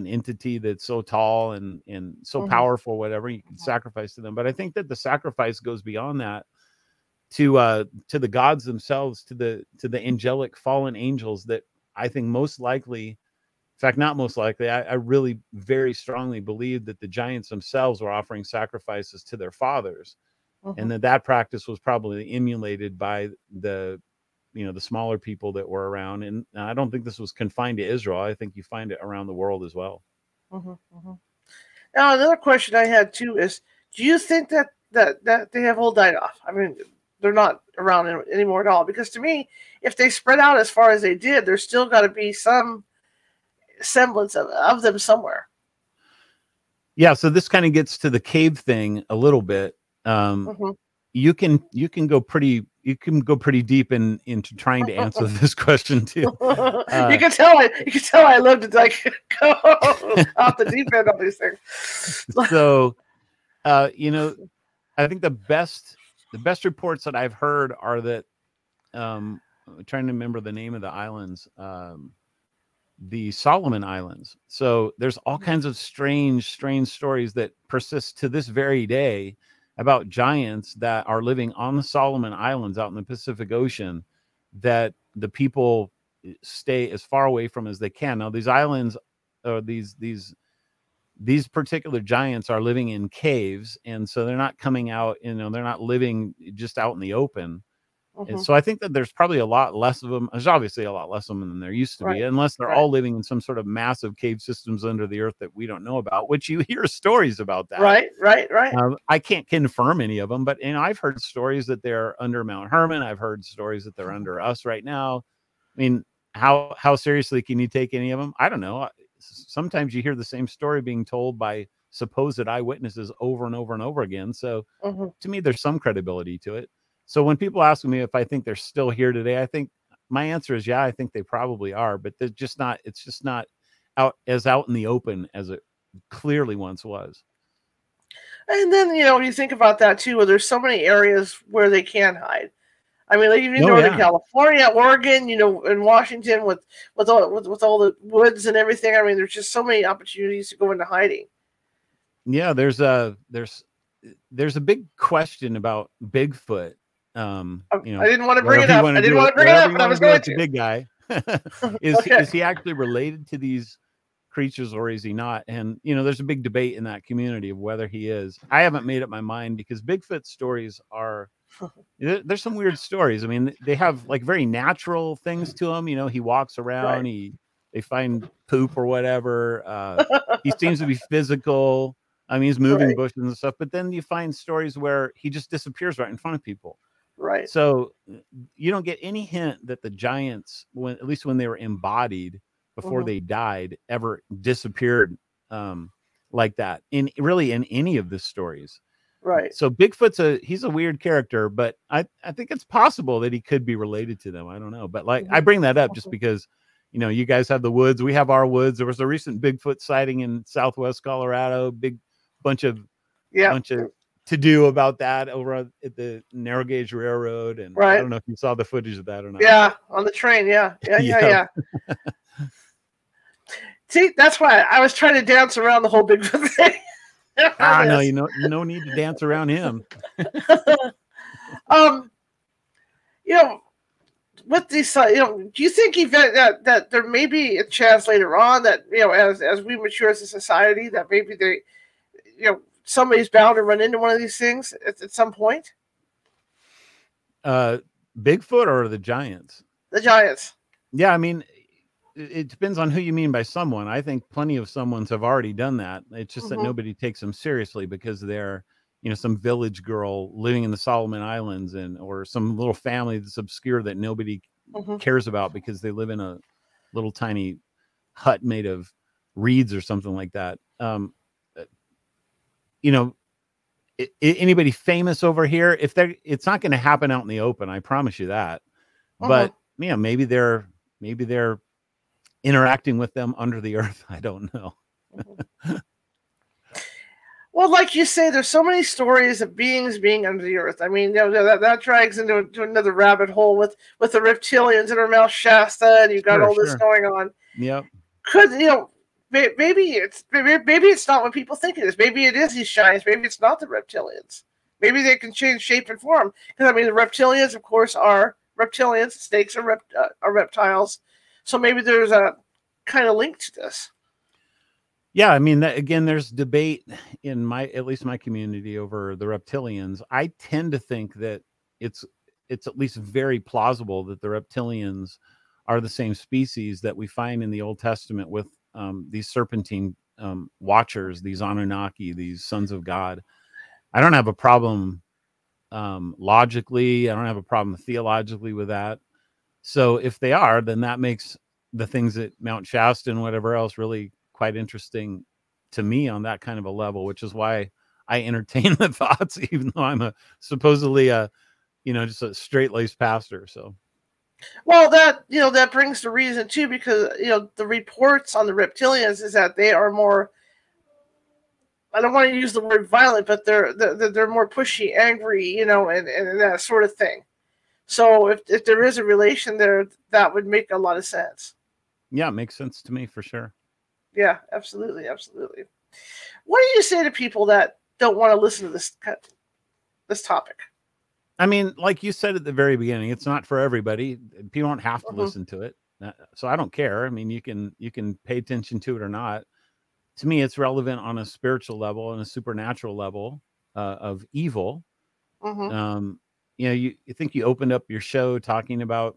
entity that's so tall and so powerful, whatever, you can sacrifice to them. But I think that the sacrifice goes beyond that to the gods themselves, to the angelic fallen angels that I think most likely, in fact, not most likely, I really very strongly believe that the giants themselves were offering sacrifices to their fathers, and that practice was probably emulated by the smaller people that were around. And I don't think this was confined to Israel. I think you find it around the world as well. Mhm, mhm. Now, another question I had too is: do you think that they have all died off? I mean, they're not around anymore at all. Because to me, if they spread out as far as they did, there's still got to be some semblance of them somewhere. Yeah, so this kind of gets to the cave thing a little bit. Mhm. You can go pretty deep into trying to answer this question too. You can tell I love to like go off the deep end on these things. So, you know, I think the best reports that I've heard are that I'm trying to remember the name of the islands, the Solomon Islands. So there's all kinds of strange stories that persist to this very day about giants that are living on the Solomon Islands out in the Pacific Ocean that the people stay as far away from as they can. Now these islands, or these particular giants, are living in caves, and so they're not coming out, they're not living just out in the open. And Mhm. so I think that there's probably a lot less of them. There's obviously a lot less of them than there used to be, Right. unless they're Right. all living in some sort of massive cave systems under the earth that we don't know about, which you hear stories about that. Right. I can't confirm any of them, but I've heard stories that they're under Mount Hermon. I've heard stories that they're under us right now. I mean, how seriously can you take any of them? I don't know. Sometimes you hear the same story being told by supposed eyewitnesses over and over and over again. So Mhm. to me, there's some credibility to it. So when people ask me if I think they're still here today, I think my answer is yeah, I think they probably are, but they're just not. It's just not out in the open as it clearly once was. And then you think about that too. Where there's so many areas where they can hide. I mean, like even Oh Northern yeah, California, Oregon, in Washington with all the woods and everything. I mean, there's just so many opportunities to go into hiding. yeah. There's a big question about Bigfoot. I didn't want to bring it Whatever you up. want I to didn't do, want to bring it whatever up, you but I want was to do going with the to. big guy. Okay. Is he actually related to these creatures or is he not? And there's a big debate in that community of whether he is. I haven't made up my mind because Bigfoot stories are there's some weird stories. I mean, they have like very natural things to him. He walks around, Right. they find poop or whatever. He seems to be physical. I mean, he's moving Right. bushes and stuff, but then you find stories where he just disappears right in front of people. Right. So you don't get any hint that the giants, at least when they were embodied before Mhm. they died, ever disappeared like that in any of the stories. Right. So Bigfoot's he's a weird character, but I think it's possible that he could be related to them. I don't know, but like I Mhm. bring that up just Mhm. because you guys have the woods, we have our woods. There was a recent Bigfoot sighting in Southwest Colorado. Big bunch of Yeah. bunch of to do about that over at the narrow gauge railroad, and I Right. don't know if you saw the footage of that or not. Yeah. On the train. Yeah. Yeah. Yeah. Yeah. Yeah. See, that's why I was trying to dance around the whole Bigfoot thing. No, no need to dance around him. um, you know, with these, do you think that there may be a chance later on that as we mature as a society that maybe somebody's bound to run into one of these things at some point? Bigfoot or the giants? The giants. Yeah, I mean, it depends on who you mean by someone. I think plenty of someones have already done that. It's just that Mhm. nobody takes them seriously because they're, some village girl living in the Solomon Islands or some little family that's obscure that nobody Mhm. cares about because they live in a little tiny hut made of reeds or something like that. Anybody famous over here, it's not going to happen out in the open. I promise you that. Mhm. But maybe they're interacting with them under the earth. I don't know. Mhm. Well, like you say, there's so many stories of beings being under the earth. I mean, that drags into another rabbit hole with the reptilians and Mount Shasta, and you got all this Sure. going on. Yep. Could maybe it's not what people think it is. Maybe it is these giants. Maybe it's not the reptilians. Maybe they can change shape and form. Because I mean, the reptilians, of course, are reptilians. Snakes are reptiles. So maybe there's a kind of link to this. Yeah, I mean, again, there's debate in at least my community over the reptilians. I tend to think that it's at least very plausible that the reptilians are the same species that we find in the Old Testament with these serpentine watchers, these Anunnaki, these sons of God. I don't have a problem logically. I don't have a problem theologically with that. So if they are, then that makes the things at Mount Shasta and whatever else really quite interesting to me on that kind of a level, which is why I entertain the thoughts, even though I'm supposedly just a straight-laced pastor. So, well, that brings the reason too, because the reports on the reptilians is that they are more, I don't want to use the word violent, but they're more pushy, angry, and that sort of thing. So if there is a relation there, that would make a lot of sense. Yeah, it makes sense to me for sure. Yeah, absolutely, absolutely. What do you say to people that don't want to listen to this topic? I mean, like you said at the very beginning, it's not for everybody. People don't have to listen to it. So I don't care. I mean, you can pay attention to it or not. To me, it's relevant on a spiritual level and a supernatural level of evil. You think you opened up your show talking about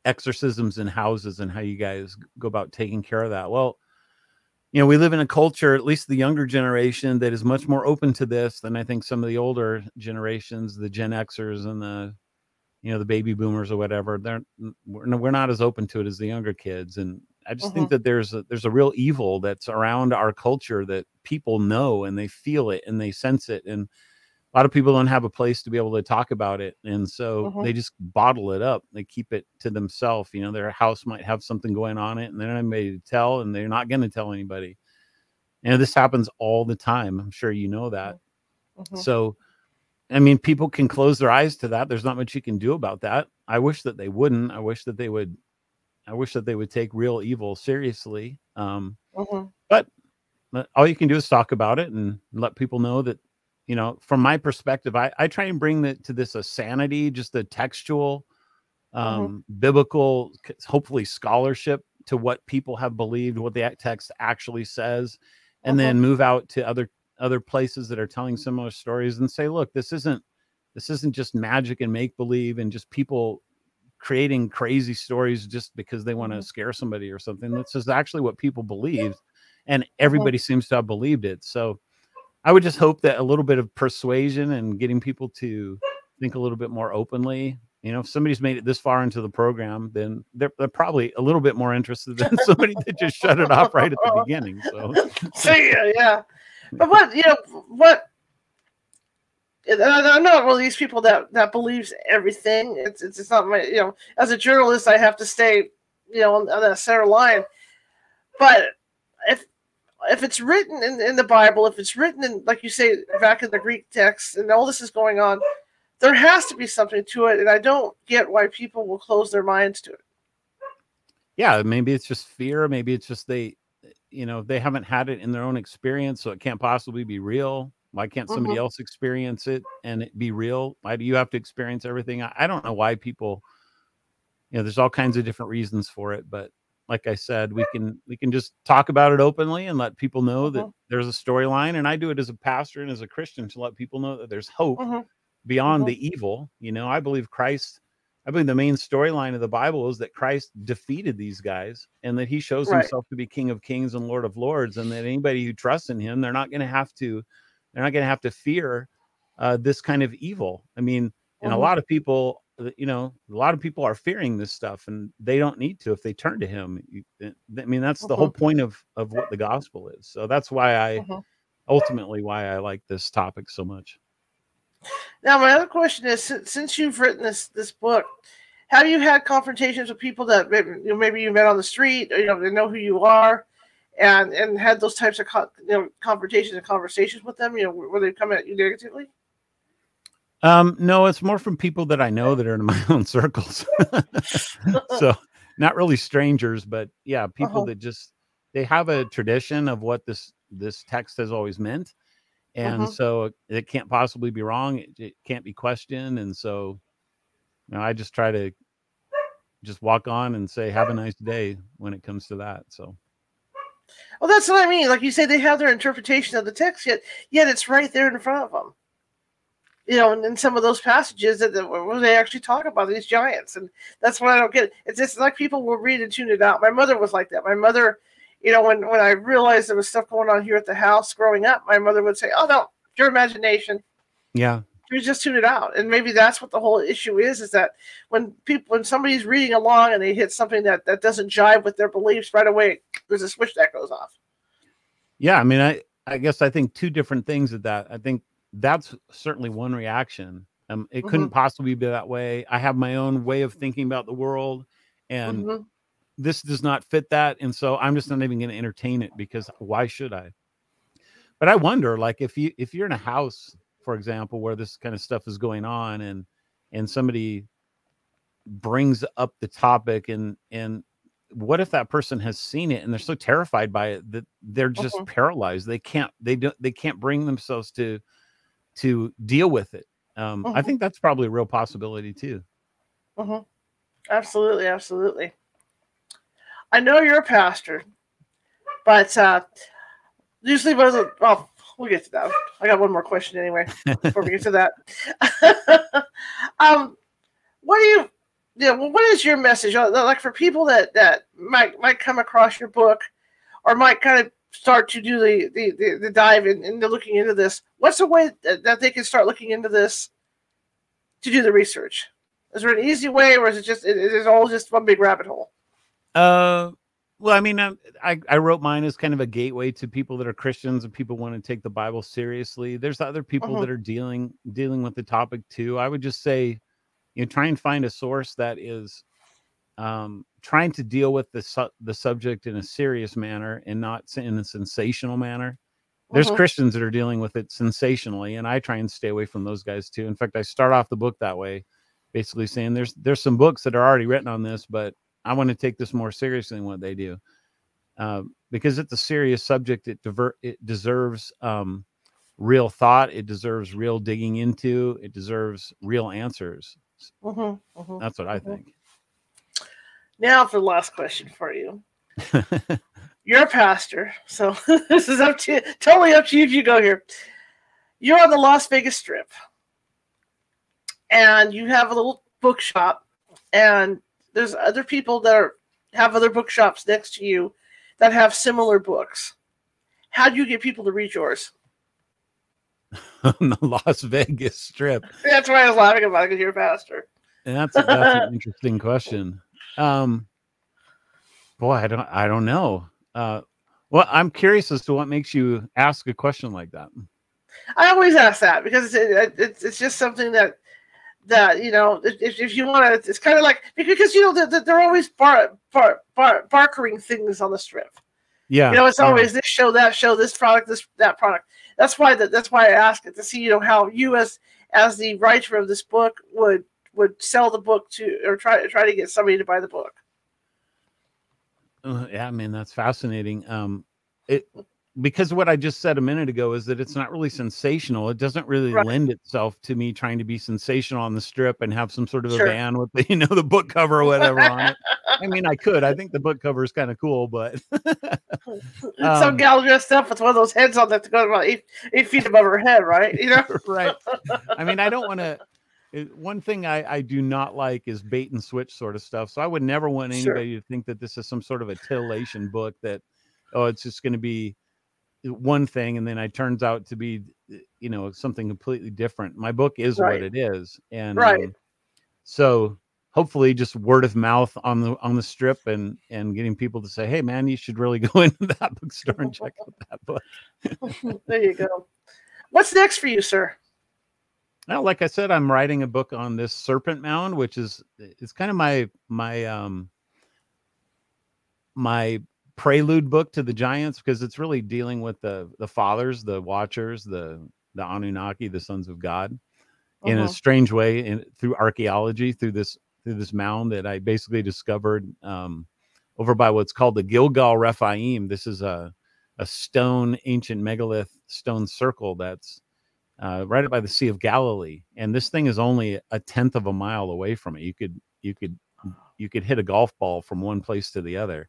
exorcisms in houses and how you guys go about taking care of that. Well, we live in a culture, at least the younger generation, that is much more open to this than I think some of the older generations, the Gen Xers and the baby boomers or whatever. We're not as open to it as the younger kids. And I just think that there's a real evil that's around our culture that people know and they feel it and they sense it. And a lot of people don't have a place to be able to talk about it. And so they just bottle it up. They keep it to themselves. Their house might have something going on it and they're not anybody to tell, and they're not going to tell anybody. This happens all the time. I'm sure you know that. So, I mean, people can close their eyes to that. There's not much you can do about that. I wish that they wouldn't. I wish that they would take real evil seriously. But all you can do is talk about it and let people know that, from my perspective, I try and bring this a sanity, just a textual, biblical, hopefully scholarship to what people have believed, what the text actually says, and then move out to other places that are telling similar stories and say, look, this isn't just magic and make believe and just people creating crazy stories just because they want to scare somebody or something. This is actually what people believed, and everybody seems to have believed it. So I would just hope that a little bit of persuasion and getting people to think a little bit more openly. If somebody's made it this far into the program, then they're probably a little bit more interested than somebody that just shut it off right at the beginning. So, yeah. But what? I'm not one of these people that believes everything. It's not my, as a journalist, I have to stay, on that center line. But if it's written in the Bible, if it's written in, like you say, back in the Greek text, and all this is going on, there has to be something to it. And I don't get why people will close their minds to it. Yeah, maybe it's just fear. Maybe it's just they haven't had it in their own experience, so it can't possibly be real. Why can't somebody else experience it and it be real? Why do you have to experience everything? I don't know why people, there's all kinds of different reasons for it, but like I said, we can just talk about it openly and let people know that there's a storyline. And I do it as a pastor and as a Christian to let people know that there's hope beyond the evil. I believe the main storyline of the Bible is that Christ defeated these guys and that he shows himself to be King of Kings and Lord of Lords, and that anybody who trusts in him, they're not going to have to fear this kind of evil. I mean, and a lot of people are fearing this stuff, and they don't need to if they turn to him. I mean, that's the whole point of what the gospel is. So that's why ultimately why I like this topic so much. Now, my other question is, since you've written this book, have you had confrontations with people that maybe you met on the street, or they know who you are, and had those types of confrontations and conversations with them? Where they come at you negatively? No, it's more from people that I know that are in my own circles. So not really strangers, but yeah, people that just, they have a tradition of what this text has always meant. And so it can't possibly be wrong. It can't be questioned. And so, I just try to just walk on and say, have a nice day when it comes to that. So. Well, that's what I mean. Like you say, they have their interpretation of the text, yet it's right there in front of them. And in some of those passages where they actually talk about these giants, and that's what I don't get. It's just like people will read and tune it out. My mother was like that. My mother, You know, when I realized there was stuff going on here at the house growing up, my mother would say, "Oh no, your imagination." Yeah. We just tune it out. And maybe that's what the whole issue is that when somebody's reading along and they hit something that doesn't jive with their beliefs, right away there's a switch that goes off. Yeah, I mean, I guess I think two different things at that. I think that's certainly one reaction. It couldn't possibly be that way. I have my own way of thinking about the world, and this does not fit that. And so I'm just not even going to entertain it, because why should I? But I wonder, like, if you're in a house, for example, where this kind of stuff is going on, and somebody brings up the topic, and what if that person has seen it and they're so terrified by it that they're just paralyzed? They can't bring themselves to deal with it. I think that's probably a real possibility too. Absolutely, absolutely. I know you're a pastor, but usually, we'll get to that. I got one more question anyway before we get to that. What is your message? Like, for people that might come across your book, or might kind of start to do the dive into looking into this, what's a way that they can start looking into this to do the research? Is there an easy way, or is it all just one big rabbit hole? Well, I mean, I wrote mine as kind of a gateway to people that are Christians and people want to take the Bible seriously. There's other people that are dealing with the topic too. I would just say, try and find a source that is trying to deal with the subject in a serious manner and not in a sensational manner. There's Christians that are dealing with it sensationally, and I try and stay away from those guys too. In fact, I start off the book that way, basically saying there's some books that are already written on this, but I want to take this more seriously than what they do, because it's a serious subject. It deserves real thought. It deserves real digging into. It deserves real answers. That's what I think. Now for the last question for you. You're a pastor, so this is totally up to you if you go here. You're on the Las Vegas Strip, and you have a little bookshop, and there's other people that have other bookshops next to you that have similar books. How do you get people to read yours? On the Las Vegas Strip. That's why I was laughing about it, because you're a pastor. And that's an interesting question. Boy, I don't know. Well, I'm curious as to what makes you ask a question like that. I always ask that because it's just something that if you want to, it's kind of like, because they're always barkering things on the Strip. Yeah, it's always this show, that show, this product, that product. That's why I ask it, to see how you as the writer of this book would sell the book to, or try to get somebody to buy the book. Yeah, I mean, that's fascinating. Because what I just said a minute ago is that it's not really sensational. It doesn't really lend itself to me trying to be sensational on the Strip and have some sort of a van with the book cover or whatever on it. I mean, I could. I think the book cover is kind of cool, but some gal dressed up with one of those heads on that to go about 8 feet above her head, right? Right. I mean, I don't want to. One thing I do not like is bait and switch sort of stuff. So I would never want anybody to think that this is some sort of a titillation book that, it's just going to be one thing, and then it turns out to be, something completely different. My book is what it is, and so hopefully, just word of mouth on the Strip, and getting people to say, "Hey, man, you should really go into that bookstore and check out that book." There you go. What's next for you, sir? Well, like I said, I'm writing a book on this serpent mound, which it's kind of my prelude book to the giants, because it's really dealing with the fathers, the watchers, the Anunnaki, the sons of God, in a strange way, through archaeology, through this mound that I basically discovered over by what's called the Gilgal Rephaim. This is a stone, ancient megalith stone circle that's right up by the Sea of Galilee, and this thing is only 1/10 of a mile away from it. You could hit a golf ball from one place to the other.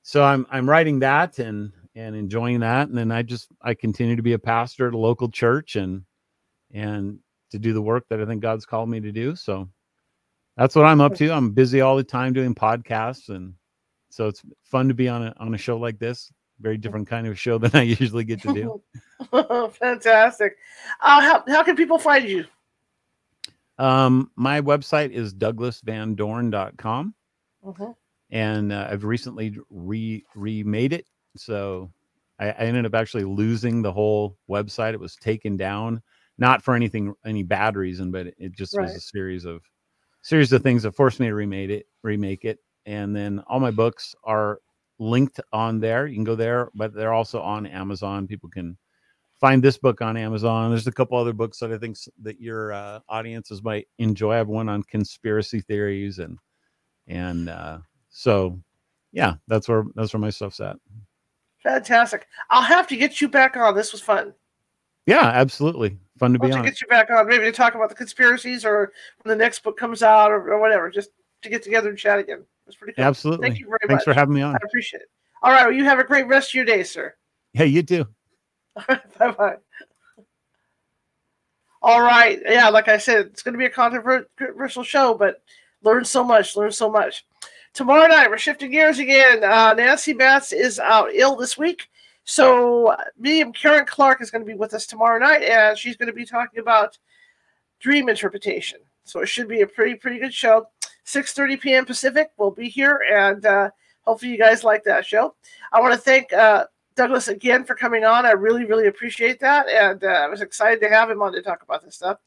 So I'm writing that and enjoying that, and then I continue to be a pastor at a local church and to do the work that I think God's called me to do. So that's what I'm up to. I'm busy all the time doing podcasts and So it's fun to be on a show like this. Very different kind of show than I usually get to do. Fantastic. How can people find you? My website is douglasvandorn.com. And I've recently remade it. So I ended up actually losing the whole website. It was taken down, not for any bad reason, but it just was a series of things that forced me to remake it. And then all my books are linked on there. You can go there, but they're also on Amazon. People can find this book on Amazon. There's a couple other books that I think that your audiences might enjoy. I have one on conspiracy theories, and so yeah, that's where my stuff's at. Fantastic. I'll have to get you back on. This was fun. Yeah, absolutely. Fun to be on. To get you back on, maybe to talk about the conspiracies, or when the next book comes out, or whatever, just to get together and chat again. It's pretty cool. Absolutely. Thank you very much. Thanks for having me on. I appreciate it. All right. Well, you have a great rest of your day, sir. Hey, you too. Bye-bye. All right. Yeah, like I said, it's going to be a controversial show, but learn so much. Tomorrow night, we're shifting gears again. Nancy Batts is out ill this week. So medium Karen Clark is going to be with us tomorrow night, and she's going to be talking about dream interpretation. So it should be a pretty good show. 6:30 p.m. Pacific. We'll be here, and hopefully you guys like that show. I want to thank Douglas again for coming on. I really appreciate that, and I was excited to have him on to talk about this stuff.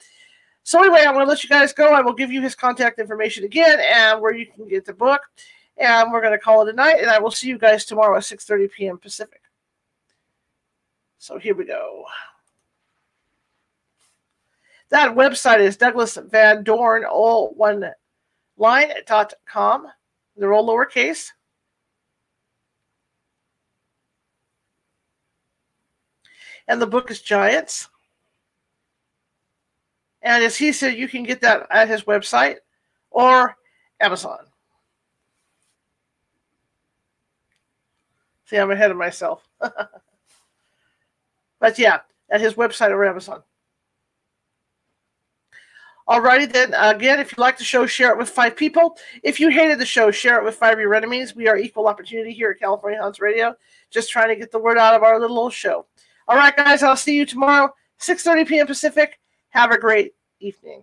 So anyway, I'm going to let you guys go. I will give you his contact information again, and where you can get the book, and we're going to call it a night, and I will see you guys tomorrow at 6:30 p.m. Pacific. So here we go. That website is Douglas Van Dorn, all one line, .com. They're all lowercase. And the book is Giants. And as he said, you can get that at his website or Amazon. See, I'm ahead of myself. But yeah, at his website or Amazon. Alrighty then. Again, if you like the show, share it with 5 people. If you hated the show, share it with 5 of your enemies. We are equal opportunity here at California Haunts Radio. Just trying to get the word out of our little old show. All right, guys, I'll see you tomorrow, 6:30 p.m. Pacific. Have a great evening.